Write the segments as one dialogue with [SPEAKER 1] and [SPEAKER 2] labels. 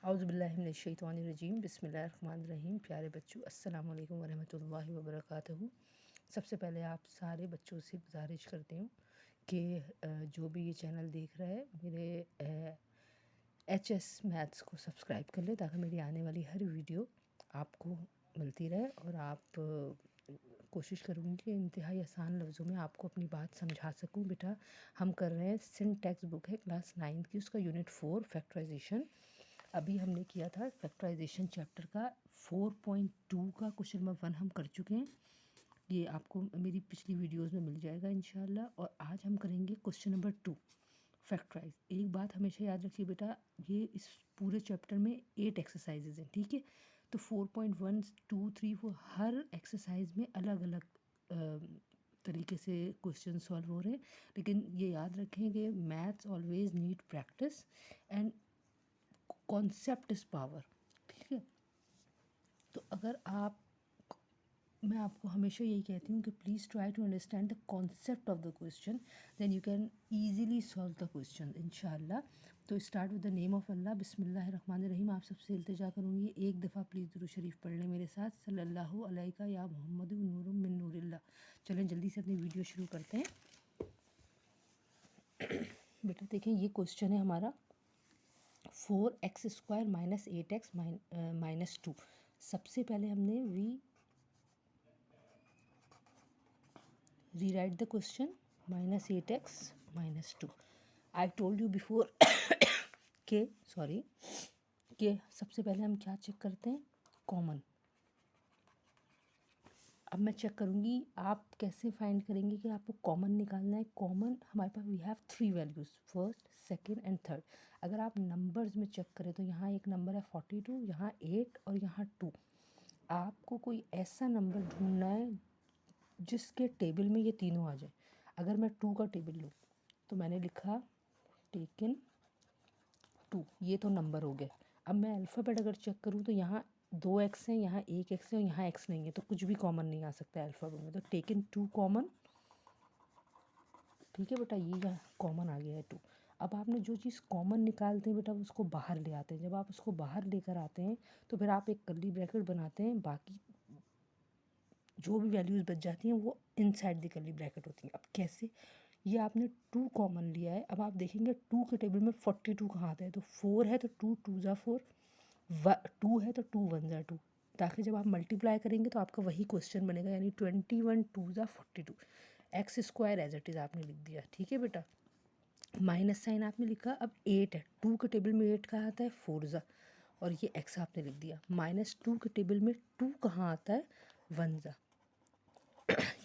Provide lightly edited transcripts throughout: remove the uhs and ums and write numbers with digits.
[SPEAKER 1] औज़ुबिल्लाहिमिनश्शैतानिर्रजीम बिस्मिल्लाहिर्रहमानिर्रहीम। प्यारे बच्चों, अस्सलाम वालेकुम वरहमतुल्लाहि वबरकातुहू। सबसे पहले आप सारे बच्चों से गुजारिश करती हूँ कि जो भी ये चैनल देख रहा है मेरे HS मैथ्स को सब्सक्राइब कर ले, ताकि मेरी आने वाली हर वीडियो आपको मिलती रहे। और आप कोशिश करूँगी कि इंतहाई आसान लफ्ज़ों में आपको अपनी बात समझा सकूँ। बेटा, हम कर रहे हैं सिंटैक्स बुक है क्लास 9 की, उसका यूनिट 4 फैक्टराइजेशन। अभी हमने किया था फैक्टराइजेशन चैप्टर का 4.2 का क्वेश्चन नंबर 1 हम कर चुके हैं। ये आपको मेरी पिछली वीडियोस में मिल जाएगा इंशाल्लाह। और आज हम करेंगे क्वेश्चन नंबर 2 फैक्टराइज। एक बात हमेशा याद रखिए बेटा, ये इस पूरे चैप्टर में 8 एक्सरसाइजेज हैं, ठीक है। तो 4.1 2 3 4 हर एक्सरसाइज में अलग अलग तरीके से क्वेश्चन सॉल्व हो रहे हैं। लेकिन ये याद रखें कि maths always need practice and concept is power, ठीक है। तो अगर आप, मैं आपको हमेशा यही कहती हूँ कि please try to understand the concept of the question, then you can easily solve the question इंशाल्लाह। तो start with the name of Allah. बिस्मिल्लाहिर्रहमानिर्रहीम। आप सबसे इल्तिजा करूँगी एक दफ़ा प्लीज़ दुरूद शरीफ पढ़ लें मेरे साथ। सल्लल्लाहु अलैका या मोहम्मद नूरुम मिन नूरिल्लाह। चलें जल्दी से अपनी वीडियो शुरू करते हैं। बेटा देखें, ये क्वेश्चन है हमारा 4x² माइनस 8x माइनस 2। सबसे पहले हमने rewrite the question minus 8x minus 2। I told you before के सबसे पहले हम क्या चेक करते हैं, कॉमन। अब मैं चेक करूँगी आप कैसे फाइंड करेंगे कि आपको कॉमन निकालना है। कॉमन हमारे पास we have 3 values, first second and third. अगर आप नंबर्स में चेक करें तो यहाँ एक नंबर है 42, यहाँ 8 और यहाँ 2। आपको कोई ऐसा नंबर ढूंढना है जिसके टेबल में ये तीनों आ जाए। अगर मैं 2 का टेबल लूँ तो मैंने लिखा टेकन 2, ये तो नंबर हो गया। अब मैं अल्फ़ाबेट अगर चेक करूँ तो यहाँ 2x है, यहाँ 1x है और यहाँ x नहीं है, तो कुछ भी कॉमन नहीं आ सकता है अल्फ़ाबेट में। तो टेकन 2 कॉमन, ठीक है बेटा, ये यहाँ कॉमन आ गया है 2। अब आपने जो चीज़ कॉमन निकालते हैं बेटा उसको बाहर ले आते हैं। जब आप उसको बाहर लेकर आते हैं तो फिर आप एक कर्ली ब्रैकेट बनाते हैं, बाकी जो भी वैल्यूज़ बच जाती हैं वो इनसाइड द कर्ली ब्रैकेट होती हैं। अब कैसे, ये आपने 2 कॉमन लिया है। अब आप देखेंगे 2 के टेबल में 42 कहाँ आता है, तो 4 है तो 2 2 ज़ा 4, 2 है तो 2 1 ज़ा 2, ताकि जब आप मल्टीप्लाई करेंगे तो आपका वही क्वेश्चन बनेगा, यानी 21 2 ज़ा 42। x² एज इट इज़ आपने लिख दिया, ठीक है बेटा। माइनस साइन आपने लिखा। अब 8 है, 2 के टेबल में 8 कहाँ आता है, 4 ज़ा, और ये x आपने लिख दिया। -2 के टेबल में 2 कहाँ आता है, 1 ज़ा।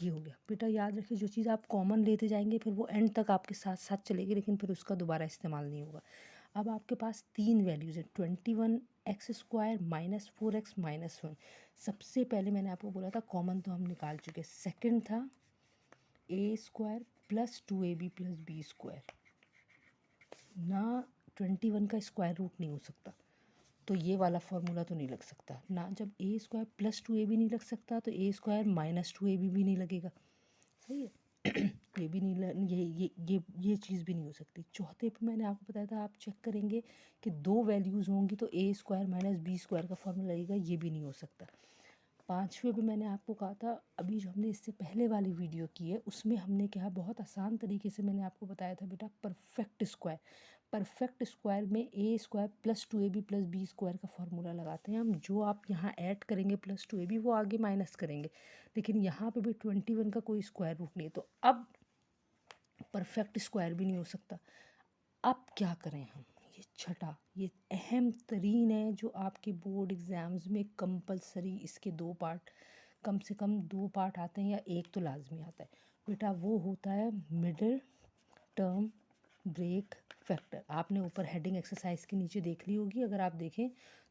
[SPEAKER 1] ये हो गया बेटा। याद रखिए जो चीज़ आप कॉमन लेते जाएंगे फिर वो एंड तक आपके साथ साथ चलेगी, लेकिन फिर उसका दोबारा इस्तेमाल नहीं होगा। अब आपके पास 3 वैल्यूज़ हैं, 21x² माइनस 4x माइनस 1। सबसे पहले मैंने आपको बोला था कॉमन तो हम निकाल चुके। सेकंड था a² plus 2ab plus b²। ना 21 का स्क्वायर रूट नहीं हो सकता, तो ये वाला फार्मूला तो नहीं लग सकता ना। जब a² प्लस 2ab नहीं लग सकता तो a² माइनस 2ab भी नहीं लगेगा, सही है। ये भी नहीं ये चीज़ भी नहीं हो सकती। चौथे पे मैंने आपको बताया था आप चेक करेंगे कि 2 वैल्यूज़ होंगी तो a² माइनस b² का फार्मूला लगेगा, ये भी नहीं हो सकता। पाँचवें पे मैंने आपको कहा था, अभी जो हमने इससे पहले वाली वीडियो की है उसमें हमने क्या बहुत आसान तरीके से मैंने आपको बताया था बेटा, परफेक्ट स्क्वायर। परफेक्ट स्क्वायर में a² plus 2ab plus b² का फार्मूला लगाते हैं हम। जो आप यहाँ ऐड करेंगे प्लस 2ab वो आगे माइनस करेंगे, लेकिन यहाँ पे भी 21 का कोई स्क्वायर रूट नहीं है, तो अब परफेक्ट स्क्वायर भी नहीं हो सकता। अब क्या करें हम, ये छठा, ये अहम तरीन है जो आपके बोर्ड एग्ज़ाम्स में कंपलसरी, इसके 2 पार्ट, कम से कम 2 पार्ट आते हैं या एक तो लाजमी आता है बेटा। वो होता है मिडिल टर्म ब्रेक फैक्टर। आपने ऊपर हेडिंग एक्सरसाइज के नीचे देख ली होगी, अगर आप देखें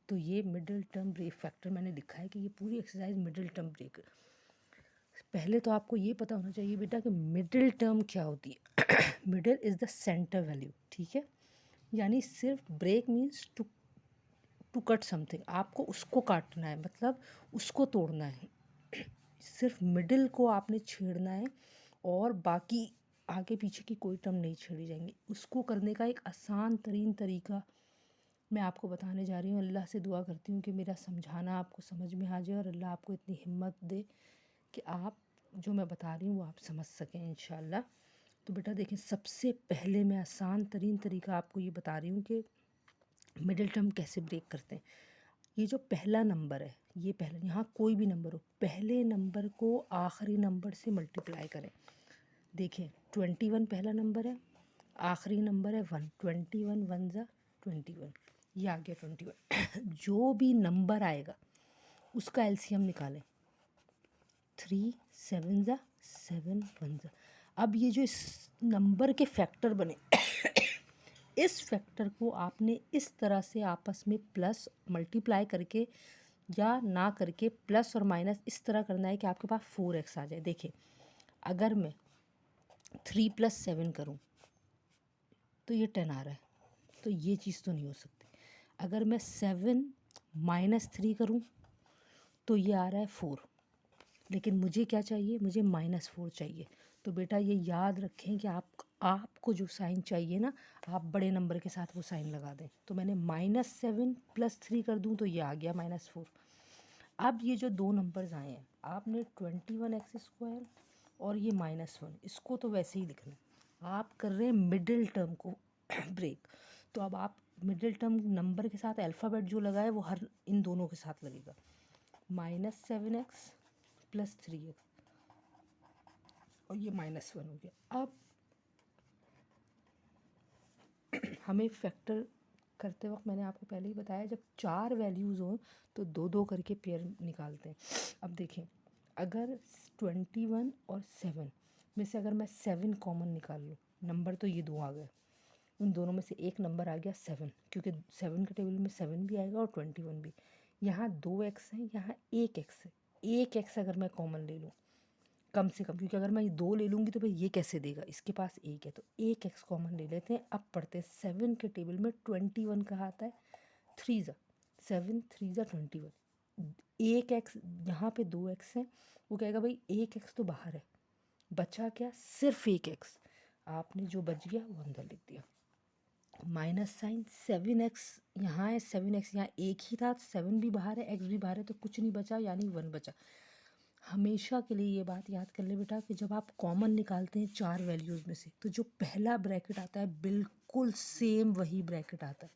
[SPEAKER 1] तो ये मिडिल टर्म ब्रेक फैक्टर मैंने लिखा है कि ये पूरी एक्सरसाइज मिडिल टर्म ब्रेक। पहले तो आपको ये पता होना चाहिए बेटा कि मिडिल टर्म क्या होती है। Middle is the centre value, ठीक है। यानी सिर्फ break means to cut something, आपको उसको काटना है, मतलब उसको तोड़ना है। सिर्फ मिडिल को आपने छेड़ना है और बाकी आगे पीछे की कोई टर्म नहीं छेड़ी जाएंगी। उसको करने का एक आसान तरीन तरीका मैं आपको बताने जा रही हूँ। अल्लाह से दुआ करती हूँ कि मेरा समझाना आपको समझ में आ जाए और अल्लाह आपको इतनी हिम्मत दे कि आप जो मैं बता रही हूँ वो आप समझ सकें इंशाल्लाह। तो बेटा देखें, सबसे पहले मैं आसान तरीन तरीका आपको ये बता रही हूँ कि मिडिल टर्म कैसे ब्रेक करते हैं। ये जो पहला नंबर है, ये पहला, यहाँ कोई भी नंबर हो, पहले नंबर को आखिरी नंबर से मल्टीप्लाई करें। देखें 21 पहला नंबर है, आखिरी नंबर है 1, 21 1 ज़ा 21, ये आ गया 21। जो भी नंबर आएगा उसका एलसीएम निकालें। 3 7 ज़ा 7 1 ज़ा। अब ये जो इस नंबर के फैक्टर बने इस फैक्टर को आपने इस तरह से आपस में प्लस मल्टीप्लाई करके या ना करके प्लस और माइनस इस तरह करना है कि आपके पास 4x आ जाए। देखिए अगर मैं 3 + 7 करूँ तो ये 10 आ रहा है, तो ये चीज़ तो नहीं हो सकती। अगर मैं 7 - 3 करूँ तो ये आ रहा है 4, लेकिन मुझे क्या चाहिए, मुझे -4 चाहिए। तो बेटा ये याद रखें कि आपको जो साइन चाहिए ना, आप बड़े नंबर के साथ वो साइन लगा दें। तो मैंने -7 + 3 कर दूं तो ये आ गया -4। अब ये जो दो नंबर्स आए हैं, आपने 21x² और ये -1, इसको तो वैसे ही लिखना है। आप कर रहे हैं मिडिल टर्म को ब्रेक। तो अब आप मिडिल टर्म नंबर के साथ अल्फ़ाबेट जो लगाए वो हर इन दोनों के साथ लगेगा। -7x + 3x और ये -1 हो गया। अब हमें फैक्टर करते वक्त मैंने आपको पहले ही बताया, जब 4 वैल्यूज़ हों तो 2-2 करके पेयर निकालते हैं। अब देखें, अगर 21 और 7 में से अगर मैं 7 कॉमन निकाल लूँ, नंबर तो ये दो आ गए, उन दोनों में से एक नंबर आ गया 7, क्योंकि 7 के टेबल में 7 भी आएगा और 21 भी। यहाँ 2x है, यहाँ 1x है। 1x अगर मैं कॉमन ले लूँ कम से कम, क्योंकि अगर मैं ये 2 ले लूँगी तो भाई ये कैसे देगा, इसके पास 1 है, तो 1x कॉमन ले लेते हैं। अब पढ़ते हैं 7 के टेबल में 21 कहाँ आता है, 3 ज़ा 7 3 ज़ा 21। 1x यहाँ पे 2x है, वो कहेगा भाई 1x तो बाहर है, बचा क्या, सिर्फ 1x। आपने जो बच गया वो अंदर लिख दिया। माइनस साइन 7x यहाँ है, 7x यहाँ एक ही था, 7 भी बाहर है, x भी बाहर है, तो कुछ नहीं बचा, यानी 1 बचा। हमेशा के लिए ये बात याद कर ले बेटा कि जब आप कॉमन निकालते हैं 4 वैल्यूज़ में से, तो जो पहला ब्रैकेट आता है बिल्कुल सेम वही ब्रैकेट आता है।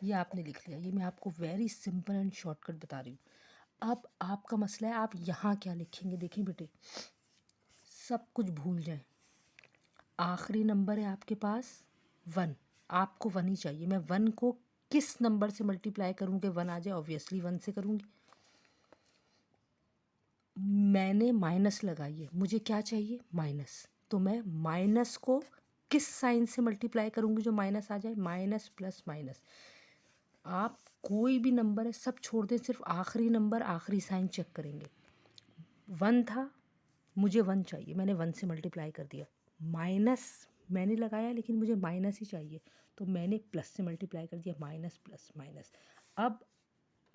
[SPEAKER 1] ये आपने लिख लिया, ये मैं आपको वेरी सिंपल एंड शॉर्टकट बता रही हूँ। अब आपका मसला है आप यहाँ क्या लिखेंगे। देखें बेटे, सब कुछ भूल जाएं, आखिरी नंबर है आपके पास 1, आपको 1 ही चाहिए। मैं 1 को किस नंबर से मल्टीप्लाई करूँ कि 1 आ जाए, ऑब्वियसली 1 से करूँगी। मैंने माइनस लगाई है, मुझे क्या चाहिए, माइनस, तो मैं माइनस को किस साइन से मल्टीप्लाई करूँगी जो माइनस आ जाए, माइनस प्लस माइनस। आप कोई भी नंबर है सब छोड़ दें, सिर्फ आखिरी नंबर आखिरी साइन चेक करेंगे। 1 था, मुझे 1 चाहिए, मैंने 1 से मल्टीप्लाई कर दिया। माइनस मैंने लगाया लेकिन मुझे माइनस ही चाहिए, तो मैंने प्लस से मल्टीप्लाई कर दिया, माइनस प्लस माइनस। अब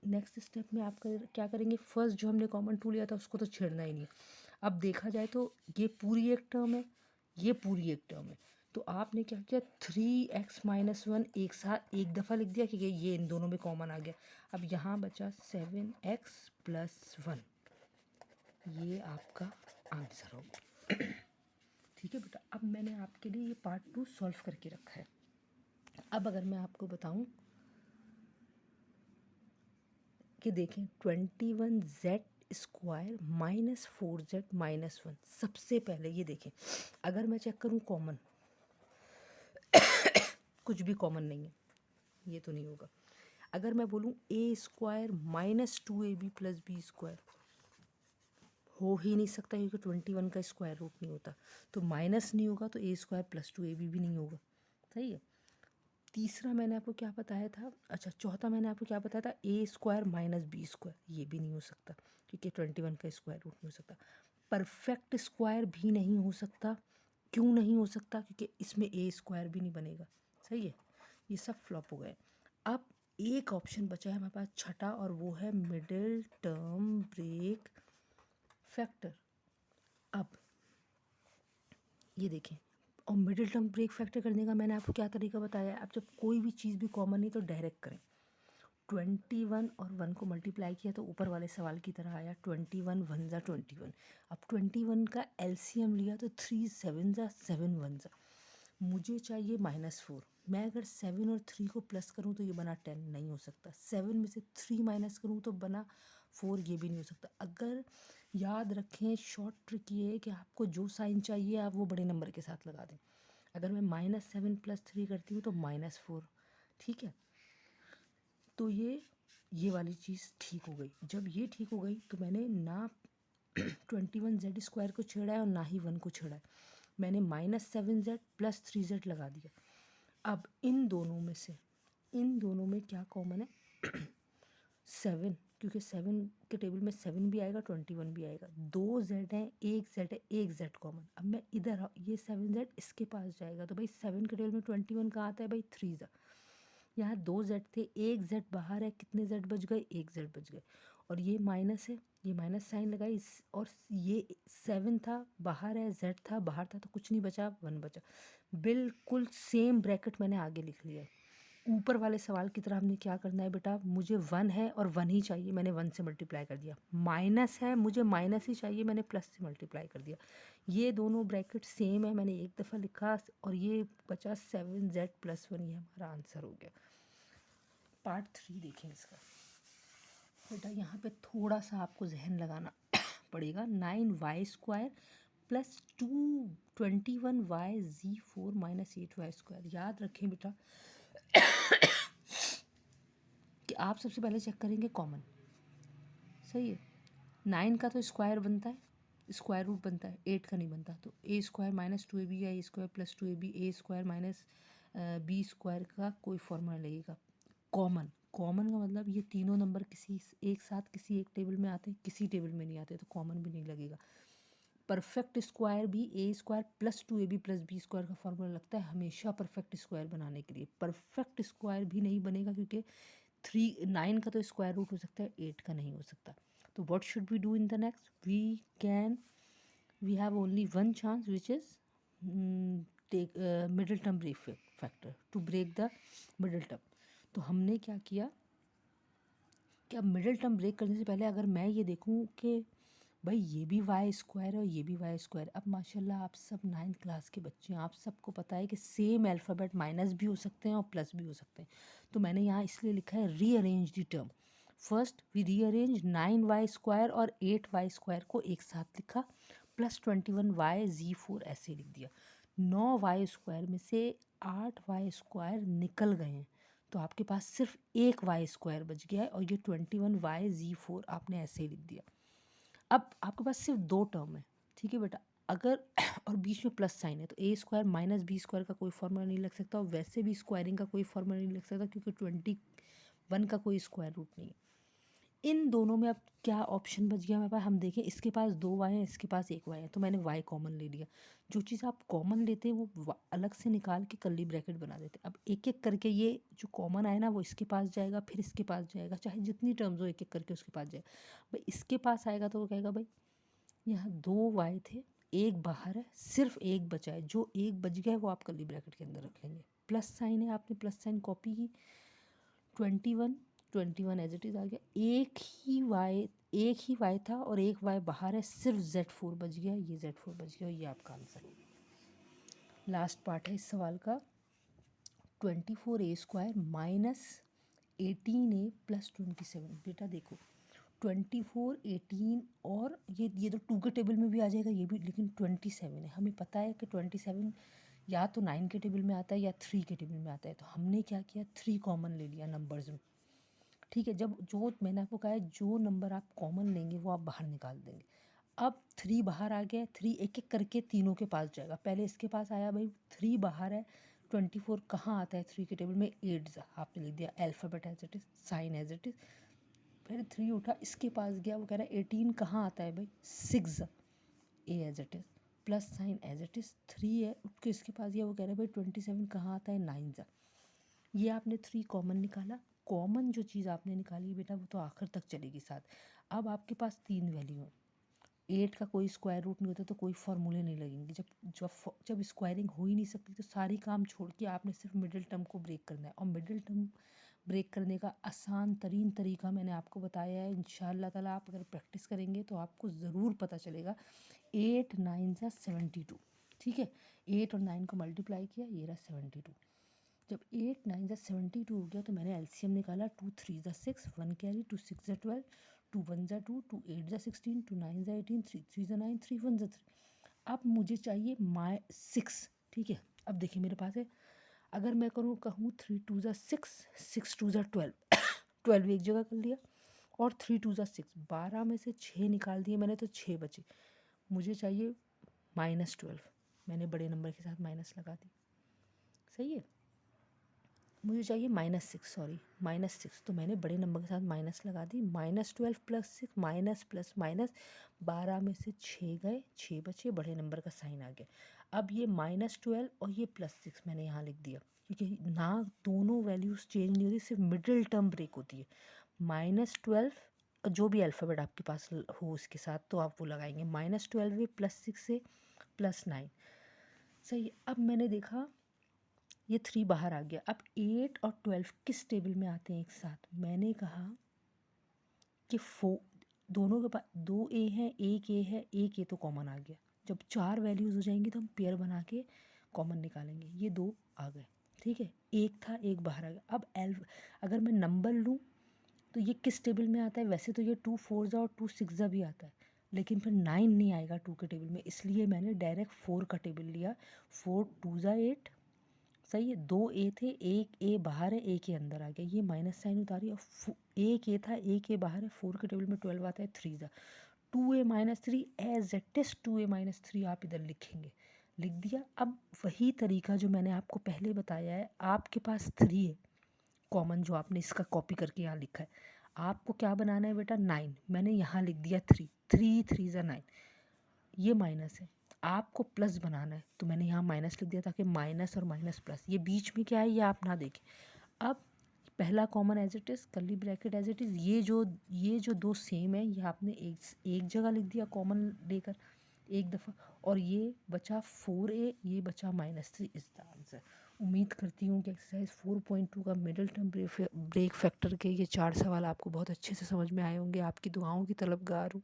[SPEAKER 1] नेक्स्ट स्टेप में आप क्या करेंगे, फर्स्ट जो हमने कॉमन टू लिया था उसको तो छेड़ना ही नहीं। अब देखा जाए तो ये पूरी एक टर्म है, ये पूरी एक टर्म है, तो आपने क्या किया, 3x - 1 एक साथ एक दफ़ा लिख दिया क्योंकि ये इन दोनों में कॉमन आ गया। अब यहाँ बचा 7x + 1, ये आपका आंसर होगा। ठीक है बेटा, अब मैंने आपके लिए ये पार्ट 2 सॉल्व करके रखा है। अब अगर मैं आपको बताऊं कि देखें 21z² - 4z - 1, सबसे पहले ये देखें, अगर मैं चेक करूं कॉमन, कुछ भी कॉमन नहीं है, ये तो नहीं होगा। अगर मैं बोलूं a² - 2ab + b², हो ही नहीं सकता क्योंकि 21 का स्क्वायर रूट नहीं होता, तो माइनस नहीं होगा तो a² + 2ab भी नहीं होगा। सही है। तीसरा मैंने आपको क्या बताया था, अच्छा चौथा मैंने आपको क्या बताया था, a² - b², ये भी नहीं हो सकता क्योंकि 21 का स्क्वायर रूट नहीं हो सकता। परफेक्ट स्क्वायर भी नहीं हो सकता, क्यों नहीं हो सकता, क्योंकि इसमें a² भी नहीं बनेगा। सही है, ये सब फ्लॉप हो गए। अब एक ऑप्शन बचा है हमारे पास छठा, और वो है मिडिल टर्म ब्रेक फैक्टर। अब ये देखें, और मिडिल टर्म ब्रेक फैक्टर करने का मैंने आपको क्या तरीका बताया है। अब जब कोई भी चीज़ भी कॉमन नहीं तो डायरेक्ट करें। 21 और 1 को मल्टीप्लाई किया तो ऊपर वाले सवाल की तरह आया 21 1 ज़ा 21। अब 21 का एलसीएम लिया तो 3 7 ज़ा 7 1 ज़ा। मुझे चाहिए -4। मैं अगर 7 और 3 को प्लस करूं तो ये बना 10, नहीं हो सकता। 7 में से 3 माइनस करूं तो बना 4, ये भी नहीं हो सकता। अगर याद रखें, शॉर्ट ट्रिक ये है कि आपको जो साइन चाहिए आप वो बड़े नंबर के साथ लगा दें। अगर मैं -7 + 3 करती हूँ तो -4, ठीक है। तो ये वाली चीज़ ठीक हो गई। जब ये ठीक हो गई तो मैंने ना 21z² को छेड़ा है और ना ही 1 को छेड़ा है। मैंने -7z + 3z लगा दिया। अब इन दोनों में क्या कॉमन है? 7, क्योंकि 7 के टेबल में 7 भी आएगा 21 भी आएगा। 2 z है, 1 z है, 1 z कॉमन। अब मैं इधर ये 7z इसके पास जाएगा तो भाई 7 के टेबल में 21 कहाँ आता है भाई? 3 z। यहाँ 2 z थे, 1 z बाहर है, कितने z बच गए? 1 z बच गए। और ये माइनस है, ये माइनस साइन लगाई, और ये 7 था बाहर है, z था बाहर था, तो कुछ नहीं बचा, 1 बचा। बिल्कुल सेम ब्रैकेट मैंने आगे लिख लिया है। ऊपर वाले सवाल की तरह हमने क्या करना है बेटा? मुझे 1 है और 1 ही चाहिए, मैंने 1 से मल्टीप्लाई कर दिया। माइनस है, मुझे माइनस ही चाहिए, मैंने प्लस से मल्टीप्लाई कर दिया। ये दोनों ब्रैकेट सेम है, मैंने एक दफ़ा लिखा और ये बचा 7z + 1, ये हमारा आंसर हो गया। पार्ट 3 देखें इसका। बेटा यहाँ पे थोड़ा सा आपको जहन लगाना पड़ेगा। 9y² + 21yz4 - 8y²। याद रखें बेटा कि आप सबसे पहले चेक करेंगे कॉमन, सही है। 9 का तो स्क्वायर बनता है, स्क्वायर रूट बनता है, 8 का नहीं बनता। तो a² - 2ab या a² + 2ab, a² - b² का कोई फॉर्मूला लगेगा। कॉमन का मतलब ये तीनों नंबर किसी एक साथ किसी एक टेबल में आते हैं, किसी टेबल में नहीं आते, तो कॉमन भी नहीं लगेगा। परफेक्ट स्क्वायर भी a² + 2ab + b² का फॉर्मूला लगता है हमेशा परफेक्ट स्क्वायर बनाने के लिए। परफेक्ट स्क्वायर भी नहीं बनेगा क्योंकि 9 का तो स्क्वायर रूट हो सकता है, 8 का नहीं हो सकता। तो what should we do in the next? We have only one chance which is take middle term break factor to break the middle term. तो हमने क्या किया कि अब मिडिल टर्म ब्रेक करने से पहले अगर मैं ये देखूं कि भाई ये भी y² है और ये भी y²। अब माशाल्लाह आप सब 9th क्लास के बच्चे हैं, आप सबको पता है कि सेम अल्फ़ाबेट माइनस भी हो सकते हैं और प्लस भी हो सकते हैं। तो मैंने यहाँ इसलिए लिखा है rearrange the term. First we rearrange 9y² और 8y² को एक साथ लिखा, + 21yz4 ऐसे लिख दिया। 9y² में से 8y² निकल गए हैं, तो आपके पास सिर्फ एक y² बच गया है और ये 21yz4 आपने ऐसे ही लिख दिया। अब आपके पास सिर्फ 2 टर्म है, ठीक है बेटा। अगर और बीच में प्लस साइन है तो a² - b² का कोई फॉर्मूला नहीं लग सकता, और वैसे भी स्क्वायरिंग का कोई फॉर्मूला नहीं लग सकता क्योंकि 21 का कोई स्क्वायर रूट नहीं है। इन दोनों में अब क्या ऑप्शन बच गया हमारे पास? हम देखें, इसके पास 2 y हैं, इसके पास 1 y है, तो मैंने y कॉमन ले लिया। जो चीज़ आप कॉमन लेते हैं वो अलग से निकाल के कर्ली ब्रैकेट बना देते हैं। अब एक एक करके ये जो कॉमन आए ना वो इसके पास जाएगा, फिर इसके पास जाएगा, चाहे जितनी टर्म्स हो एक एक करके उसके पास जाएगा। भाई इसके पास आएगा तो वो कहेगा भाई यहाँ 2 y थे, एक बाहर है, सिर्फ एक बचा है, जो एक बच गया है वो आप कर्ली ब्रैकेट के अंदर रख लेंगे। प्लस साइन है, आपने प्लस साइन कॉपी की, 21 एज इट इज़ आ गया। एक ही y था और एक y बाहर है, सिर्फ z4 बच गया, ये z4 बच गया, ये आपका आंसर है। लास्ट पार्ट है इस सवाल का, 24a² - 18a + 27। बेटा देखो 24 18 और ये तो 2 के टेबल में भी आ जाएगा ये भी, लेकिन 27 है। हमें पता है कि 27 या तो 9 के टेबल में आता है या 3 के टेबल में आता है, तो हमने क्या किया 3 कॉमन ले लिया नंबर्स में, ठीक है। जब जो मैंने आपको कहा है जो नंबर आप कॉमन लेंगे वो आप बाहर निकाल देंगे। अब 3 बाहर आ गया, 3 एक एक करके तीनों के पास जाएगा। पहले इसके पास आया भाई 3 बाहर है, 24 कहाँ आता है 3 के टेबल में? 8 आपने लिख दिया, alphabet as it is, sign as it is. फिर 3 उठा, इसके पास गया, वो कह रहा है 18 कहाँ आता है भाई? 6 A as it is, plus sign as it is. 3 है, उठ के इसके पास गया, वो कह रहा है भाई 27 कहाँ आता है? 9 ये आपने 3 कॉमन निकाला। कॉमन जो चीज़ आपने निकाली बेटा वो तो आखिर तक चलेगी साथ। अब आपके पास 3 वैल्यू हैं, 8 का कोई स्क्वायर रूट नहीं होता तो कोई फॉर्मूले नहीं लगेंगे। जब स्क्वायरिंग हो ही नहीं सकती तो सारी काम छोड़ के आपने सिर्फ मिडिल टर्म को ब्रेक करना है। और मिडिल टर्म ब्रेक करने का आसान तरीन तरीका मैंने आपको बताया है। इंशाल्लाह ताला आप अगर प्रैक्टिस करेंगे तो आपको ज़रूर पता चलेगा। 8 9 ज़ा 72, ठीक है। 8 और 9 को मल्टीप्लाई किया, ये रहा 72। जब 8 9 ज़ा 72 हो गया तो मैंने एलसीएम निकाला। 2 3 ज़ा 6, 1 कैरी, 2 6 ज़ा 12, 2 1 ज़ा 2, 2 8 ज़ा 16, 2 9 ज़ा 18, 3 3 ज़ा 9, 3 1 ज़ा 3। अब मुझे चाहिए 6, ठीक है। अब देखिए मेरे पास है, अगर मैं कहूँ 3 2 ज़ा 6, 6 2 ज़ा 12, 12 एक जगह कर लिया, और 3 2 ज़ा 6, 12 में से 6 निकाल दिए मैंने तो 6 बचे। मुझे चाहिए -12, मैंने बड़े नंबर के साथ माइनस लगा दी, सही है। मुझे चाहिए -6, सॉरी -6, तो मैंने बड़े नंबर के साथ माइनस लगा दी। -12 + 6, माइनस प्लस माइनस, 12 में से 6 गए, 6 बचे, बड़े नंबर का साइन आ गया। अब ये -12 और ये +6 मैंने यहाँ लिख दिया, क्योंकि ना दोनों वैल्यूज़ चेंज नहीं होती, सिर्फ मिडिल टर्म ब्रेक होती है। -12 जो भी अल्फ़ाबेट आपके पास हो उसके साथ तो आप वो लगाएंगे। -12 है, +6 है, +9, सही है। अब मैंने देखा ये 3 बाहर आ गया। अब 8 और 12 किस टेबल में आते हैं एक साथ? मैंने कहा कि दोनों के पास 2 ए हैं, एक ए है, एक ए तो कॉमन आ गया। जब 4 वैल्यूज़ हो जाएंगी तो हम पेयर बना के कॉमन निकालेंगे। ये 2 आ गए, ठीक है। एक था, एक बाहर आ गया। अब अगर मैं नंबर लूँ तो ये किस टेबल में आता है? वैसे तो ये 2 4 और 2 6 भी आता है, लेकिन फिर 9 नहीं आएगा 2 के टेबल में, इसलिए मैंने डायरेक्ट 4 का टेबल लिया। 4 2 8, सही है। 2 ए थे, एक ए बाहर है, एक ए अंदर आ गया, ये माइनस साइन उतारी। और एक ए था, एक ए बाहर है, 4 के टेबल में 12 आता है, 3 ज़ा 2a - 3 as it is 2a - 3 आप इधर लिखेंगे, लिख दिया। अब वही तरीका जो मैंने आपको पहले बताया है, आपके पास 3 है कॉमन, जो आपने इसका कॉपी करके यहाँ लिखा है। आपको क्या बनाना है बेटा? 9, मैंने यहाँ लिख दिया 3, 3 3 ज़ा 9, ये माइनस है। आपको प्लस बनाना है तो मैंने यहाँ माइनस लिख दिया, ताकि माइनस और माइनस प्लस, ये बीच में क्या है ये आप ना देखें। अब पहला common as it is, curly bracket as it is, ये जो 2 सेम है ये आपने एक जगह लिख दिया कॉमन लेकर एक दफ़ा, और ये बचा 4a, ये बचा -3, इज़ द आंसर। उम्मीद करती हूँ कि एक्सरसाइज 4.2 का मिडिल टर्म ब्रेक फैक्टर के ये 4 सवाल आपको बहुत अच्छे से समझ में आए होंगे। आपकी दुआओं की तलबगार हूँ,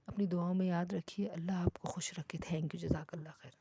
[SPEAKER 1] अपनी दुआओं में याद रखिए। अल्लाह आपको खुश रखे। थैंक यू, जज़ाकल्लाह खैर।